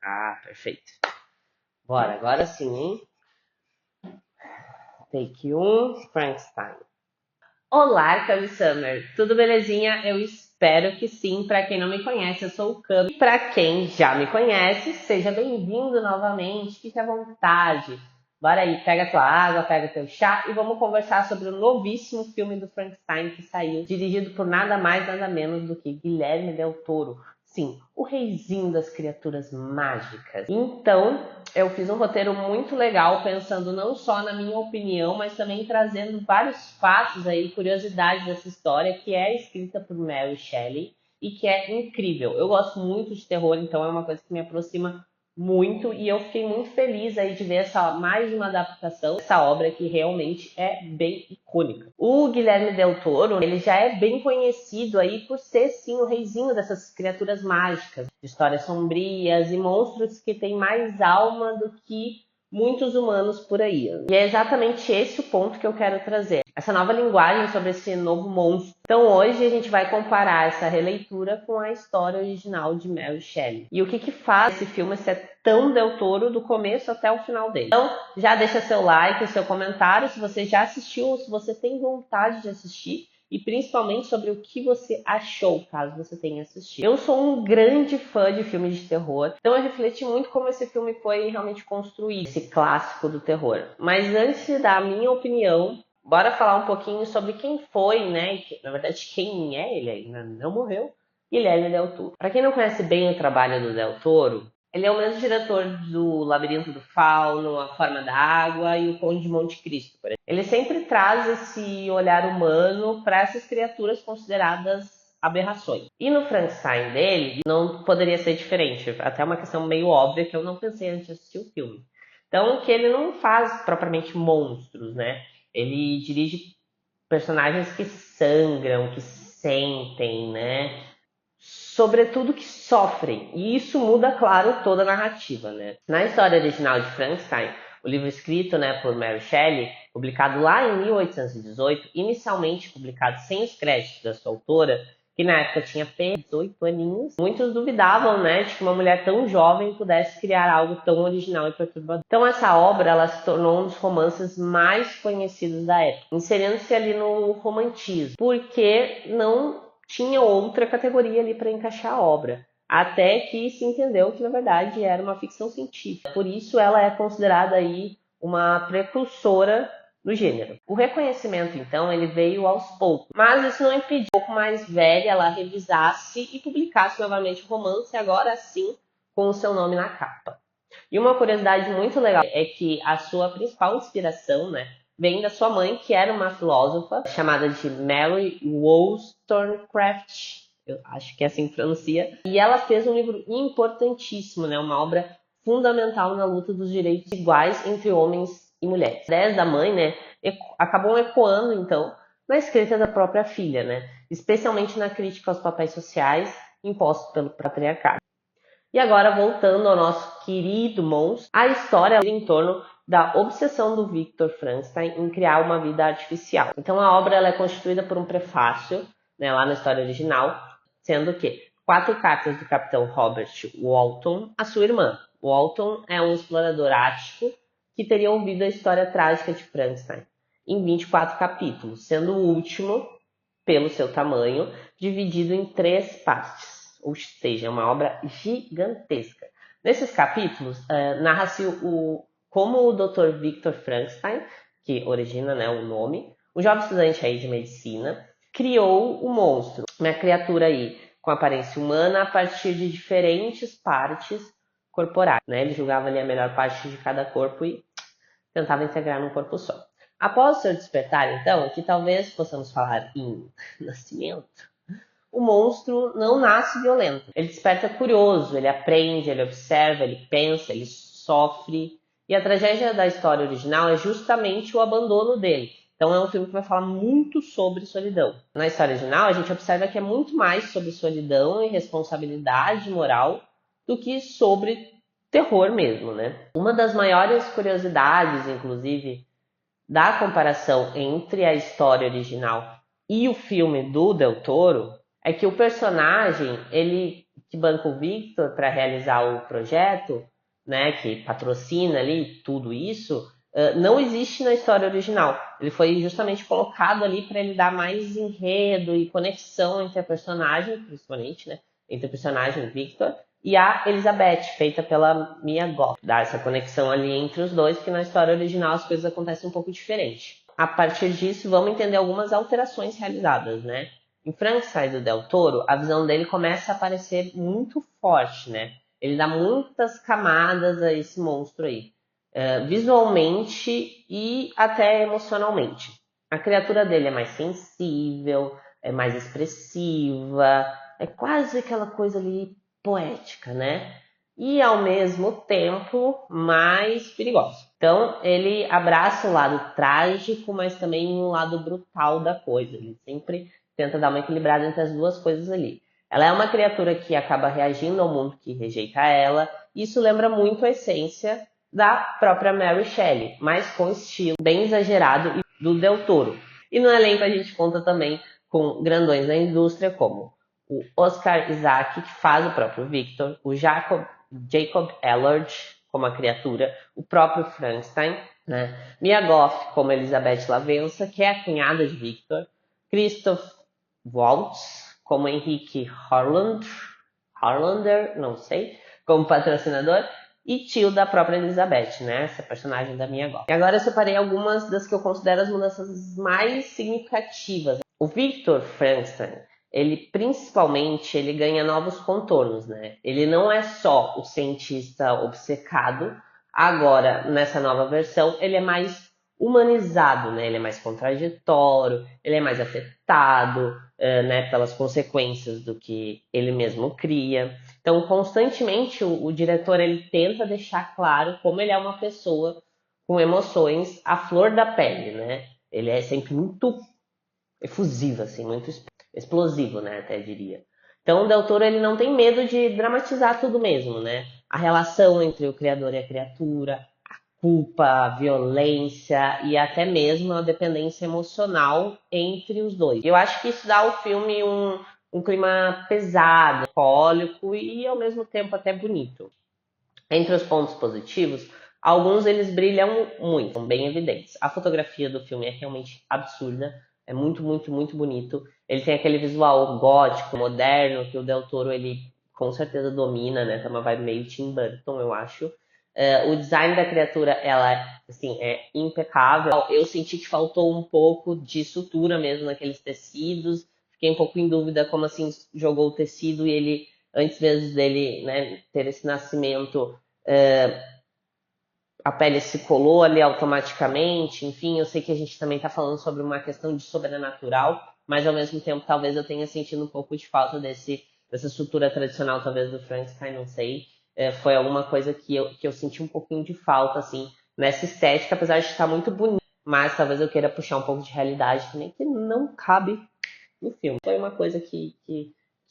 Ah, perfeito. Bora, agora sim, hein? Take 1, Frankenstein. Olá, Cami Summer. Tudo belezinha? Eu espero que sim. Para quem não me conhece, eu sou o Cami. Para quem já me conhece, seja bem-vindo novamente. Fique à vontade. Bora aí, pega tua água, pega teu chá e vamos conversar sobre o novíssimo filme do Frankenstein que saiu, dirigido por nada mais, nada menos do que Guilherme Del Toro. Sim, o reizinho das criaturas mágicas. Então, eu fiz um roteiro muito legal, pensando não só na minha opinião, mas também trazendo vários fatos aí, curiosidades dessa história, que é escrita por Mary Shelley e que é incrível. Eu gosto muito de terror, então é uma coisa que me aproxima muito e eu fiquei muito feliz aí de ver mais uma adaptação dessa obra que realmente é bem icônica. O Guilherme Del Toro, ele já é bem conhecido aí por ser sim o reizinho dessas criaturas mágicas, de histórias sombrias e monstros que têm mais alma do que muitos humanos por aí. E é exatamente esse o ponto que eu quero trazer. Essa nova linguagem sobre esse novo monstro. Então hoje a gente vai comparar essa releitura com a história original de Mary Shelley. E o que faz esse filme ser tão Del Toro do começo até o final dele. Então já deixa seu like, seu comentário se você já assistiu ou se você tem vontade de assistir. E principalmente sobre o que você achou, caso você tenha assistido. Eu sou um grande fã de filmes de terror, então eu refleti muito como esse filme foi realmente construído, esse clássico do terror. Mas antes de dar a minha opinião, bora falar um pouquinho sobre quem foi, né? Na verdade, quem é ele ainda não morreu. Guilherme Del Toro. Para quem não conhece bem o trabalho do Del Toro, ele é o mesmo diretor do Labirinto do Fauno, A Forma da Água e O Conde de Monte Cristo, por exemplo. Ele sempre traz esse olhar humano para essas criaturas consideradas aberrações. E no Frankenstein dele, não poderia ser diferente. Até uma questão meio óbvia que eu não pensei antes de assistir o filme. Então, que ele não faz propriamente monstros, né? Ele dirige personagens que sangram, que sentem, né? Sobretudo que sofrem. E isso muda, claro, toda a narrativa, né? Na história original de Frankenstein, o livro escrito, né, por Mary Shelley, publicado lá em 1818, inicialmente publicado sem os créditos da sua autora, que na época tinha apenas 18 aninhos, muitos duvidavam, né, de que uma mulher tão jovem pudesse criar algo tão original e perturbador. Então essa obra, ela se tornou um dos romances mais conhecidos da época, inserindo-se ali no romantismo, porque não tinha outra categoria ali para encaixar a obra. Até que se entendeu que, na verdade, era uma ficção científica. Por isso, ela é considerada aí uma precursora do gênero. O reconhecimento, então, ele veio aos poucos. Mas isso não impediu que um pouco mais velha ela revisasse e publicasse novamente o romance, agora sim, com o seu nome na capa. E uma curiosidade muito legal é que a sua principal inspiração, né, vem da sua mãe, que era uma filósofa chamada de Mary Wollstonecraft, eu acho que é assim que pronuncia, e ela fez um livro importantíssimo, né, uma obra fundamental na luta dos direitos iguais entre homens e mulheres. A ideia da mãe, né, acabou ecoando, então, na escrita da própria filha, né, especialmente na crítica aos papéis sociais impostos pelo patriarcado. E agora, voltando ao nosso querido monstro, a história gira em torno da obsessão do Victor Frankenstein em criar uma vida artificial. Então a obra ela é constituída por um prefácio, né, lá na história original, sendo que 4 cartas do capitão Robert Walton à sua irmã. Walton é um explorador ártico que teria ouvido a história trágica de Frankenstein em 24 capítulos, sendo o último, pelo seu tamanho, dividido em 3 partes. Ou seja, é uma obra gigantesca. Nesses capítulos, narra-se como o Dr. Victor Frankenstein, que origina, né, o nome, um jovem estudante aí de medicina, criou o monstro, uma criatura aí com aparência humana a partir de diferentes partes corporais. Né? Ele julgava ali a melhor parte de cada corpo e tentava integrar num corpo só. Após o seu despertar, então, que talvez possamos falar em nascimento, o monstro não nasce violento. Ele desperta curioso, ele aprende, ele observa, ele pensa, ele sofre. E a tragédia da história original é justamente o abandono dele. Então é um filme que vai falar muito sobre solidão. Na história original, a gente observa que é muito mais sobre solidão e responsabilidade moral do que sobre terror mesmo, né? Uma das maiores curiosidades, inclusive, da comparação entre a história original e o filme do Del Toro é que o personagem, que banca o Victor para realizar o projeto, né, que patrocina ali tudo isso, não existe na história original. Ele foi justamente colocado ali para ele dar mais enredo e conexão entre a personagem, principalmente, né, entre o personagem Victor e a Elizabeth, feita pela Mia Goth. Dá essa conexão ali entre os dois, que na história original as coisas acontecem um pouco diferente. A partir disso, vamos entender algumas alterações realizadas, né? Em Frankenstein do Del Toro, a visão dele começa a aparecer muito forte, né? Ele dá muitas camadas a esse monstro aí, visualmente e até emocionalmente. A criatura dele é mais sensível, é mais expressiva, é quase aquela coisa ali poética, né? E ao mesmo tempo mais perigosa. Então ele abraça o lado trágico, mas também um lado brutal da coisa. Ele sempre tenta dar uma equilibrada entre as duas coisas ali. Ela é uma criatura que acaba reagindo ao mundo que rejeita ela. Isso lembra muito a essência da própria Mary Shelley, mas com estilo bem exagerado e do Del Toro. E no elenco a gente conta também com grandões da indústria como o Oscar Isaac, que faz o próprio Victor, o Jacob Allard como a criatura, o próprio Frankenstein, né? Mia Goth como Elizabeth Lavenza, que é a cunhada de Victor, Christoph Waltz como Henrique Harlander, não sei, como patrocinador, e tio da própria Elizabeth, né? Essa personagem da Mia Goth. E agora eu separei algumas das que eu considero as mudanças mais significativas. O Victor Frankenstein, ele ganha novos contornos, né? Ele não é só o cientista obcecado, agora nessa nova versão ele é mais humanizado, né? Ele é mais contraditório, ele é mais afetado, né, pelas consequências do que ele mesmo cria. Então, constantemente o diretor ele tenta deixar claro como ele é uma pessoa com emoções à flor da pele, né? Ele é sempre muito efusivo, assim, muito explosivo, né, até diria. Então, o Del Toro ele não tem medo de dramatizar tudo mesmo, né? A relação entre o criador e a criatura, a culpa, a violência e até mesmo a dependência emocional entre os dois. Eu acho que isso dá ao filme um clima pesado, melancólico e ao mesmo tempo até bonito. Entre os pontos positivos, alguns eles brilham muito, são bem evidentes. A fotografia do filme é realmente absurda, é muito, muito, muito bonito. Ele tem aquele visual gótico, moderno, que o Del Toro ele com certeza domina, né? Tem uma vibe meio Tim Burton, eu acho. O design da criatura, ela assim, é impecável. Eu senti que faltou um pouco de sutura mesmo naqueles tecidos. Fiquei um pouco em dúvida como assim jogou o tecido e ele, antes mesmo dele, né, ter esse nascimento, a pele se colou ali automaticamente. Enfim, eu sei que a gente também está falando sobre uma questão de sobrenatural, mas ao mesmo tempo talvez eu tenha sentido um pouco de falta dessa estrutura tradicional, talvez do Frankenstein, não sei. Foi alguma coisa que eu senti um pouquinho de falta, assim, nessa estética, apesar de estar muito bonito, mas talvez eu queira puxar um pouco de realidade também, que não cabe no filme. Foi uma coisa que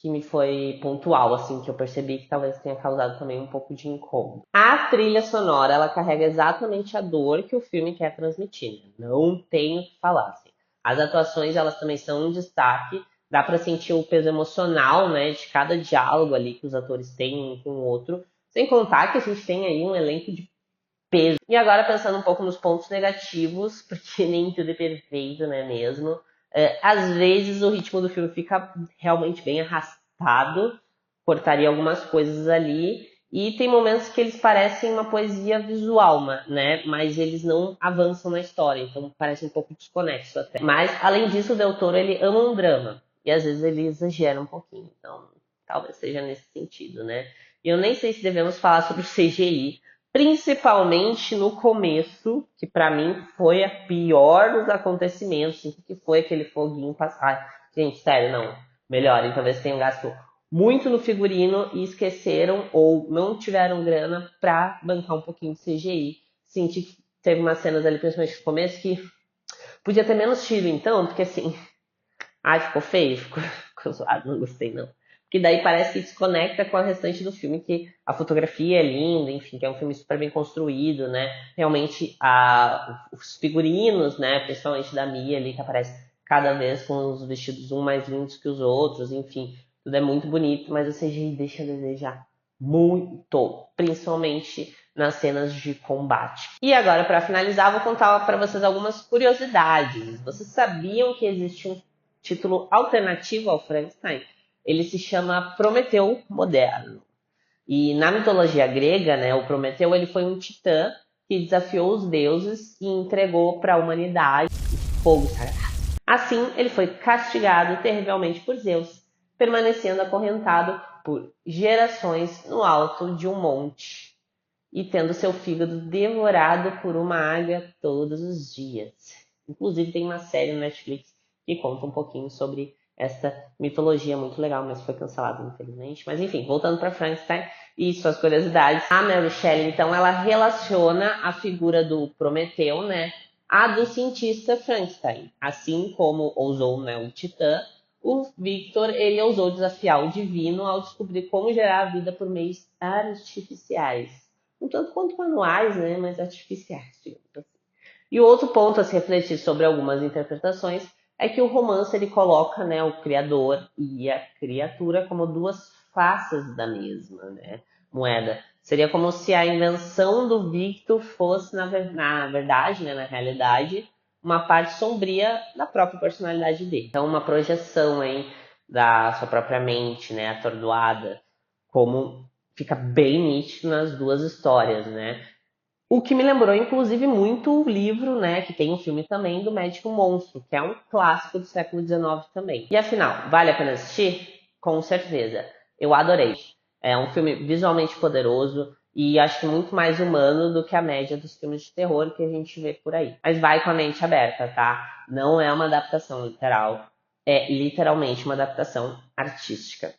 me foi pontual, assim, que eu percebi que talvez tenha causado também um pouco de incômodo. A trilha sonora, ela carrega exatamente a dor que o filme quer transmitir, né? Não tenho o que falar, assim. As atuações, elas também são um destaque, dá para sentir o peso emocional, né, de cada diálogo ali que os atores têm um com o outro, sem contar que a gente tem aí um elenco de peso. E agora pensando um pouco nos pontos negativos, porque nem tudo é perfeito, não é mesmo? Às vezes o ritmo do filme fica realmente bem arrastado, cortaria algumas coisas ali, e tem momentos que eles parecem uma poesia visual, né? Mas eles não avançam na história, então parece um pouco desconexo até. Mas, além disso, o Del Toro, ele ama um drama, e às vezes ele exagera um pouquinho, então talvez seja nesse sentido, né? E eu nem sei se devemos falar sobre o CGI, principalmente no começo, que pra mim foi a pior dos acontecimentos, que foi aquele foguinho passar. Gente, sério, não. Melhorem, talvez tenham gasto muito no figurino e esqueceram ou não tiveram grana pra bancar um pouquinho de CGI. Senti que teve umas cenas ali, principalmente no começo, que podia ter menos tiro então, porque assim, ai, ficou feio, ficou zoado, não gostei não. Que daí parece que desconecta com o restante do filme, que a fotografia é linda, enfim, que é um filme super bem construído, né? Realmente os figurinos, né, principalmente da Mia ali, que aparece cada vez com os vestidos um mais lindos que os outros, enfim, tudo é muito bonito, mas o CGI deixa a desejar muito, principalmente nas cenas de combate. E agora, para finalizar, vou contar para vocês algumas curiosidades. Vocês sabiam que existe um título alternativo ao Frankenstein? Ele se chama Prometeu Moderno. E na mitologia grega, né, o Prometeu ele foi um titã que desafiou os deuses e entregou para a humanidade o fogo sagrado. Assim, ele foi castigado terrivelmente por Zeus, permanecendo acorrentado por gerações no alto de um monte e tendo seu fígado devorado por uma águia todos os dias. Inclusive tem uma série no Netflix que conta um pouquinho sobre esta mitologia muito legal, mas foi cancelada infelizmente. Mas enfim, voltando para Frankenstein e suas curiosidades, a Mary Shelley então ela relaciona a figura do Prometeu, né, a do cientista Frankenstein. Assim como ousou, né, o Titã, o Victor ele ousou desafiar o divino ao descobrir como gerar a vida por meios artificiais. Um tanto quanto manuais, né, mas artificiais, digamos assim. E o outro ponto a se refletir sobre algumas interpretações é que o romance ele coloca, né, o criador e a criatura como duas faces da mesma, né, moeda. Seria como se a invenção do Victor fosse, na verdade, né, na realidade, uma parte sombria da própria personalidade dele. Então, uma projeção aí da sua própria mente, né, atordoada, como fica bem nítido nas duas histórias, né? O que me lembrou, inclusive, muito o livro, né, que tem um filme também, do Médico Monstro, que é um clássico do século XIX também. E afinal, vale a pena assistir? Com certeza. Eu adorei. É um filme visualmente poderoso e acho que muito mais humano do que a média dos filmes de terror que a gente vê por aí. Mas vai com a mente aberta, tá? Não é uma adaptação literal, é literalmente uma adaptação artística.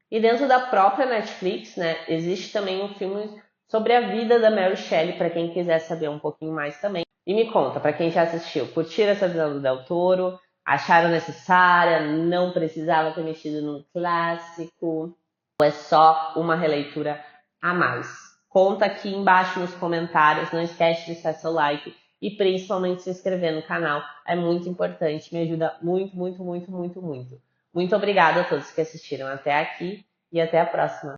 E dentro da própria Netflix, né, existe também um filme sobre a vida da Mary Shelley, para quem quiser saber um pouquinho mais também. E me conta, para quem já assistiu, curtiram essa visão do Del Toro? Acharam necessária? Não precisava ter mexido num clássico? Ou é só uma releitura a mais? Conta aqui embaixo nos comentários, não esquece de deixar seu like e principalmente se inscrever no canal, é muito importante, me ajuda muito, muito, muito, muito, muito. Muito obrigada a todos que assistiram até aqui e até a próxima.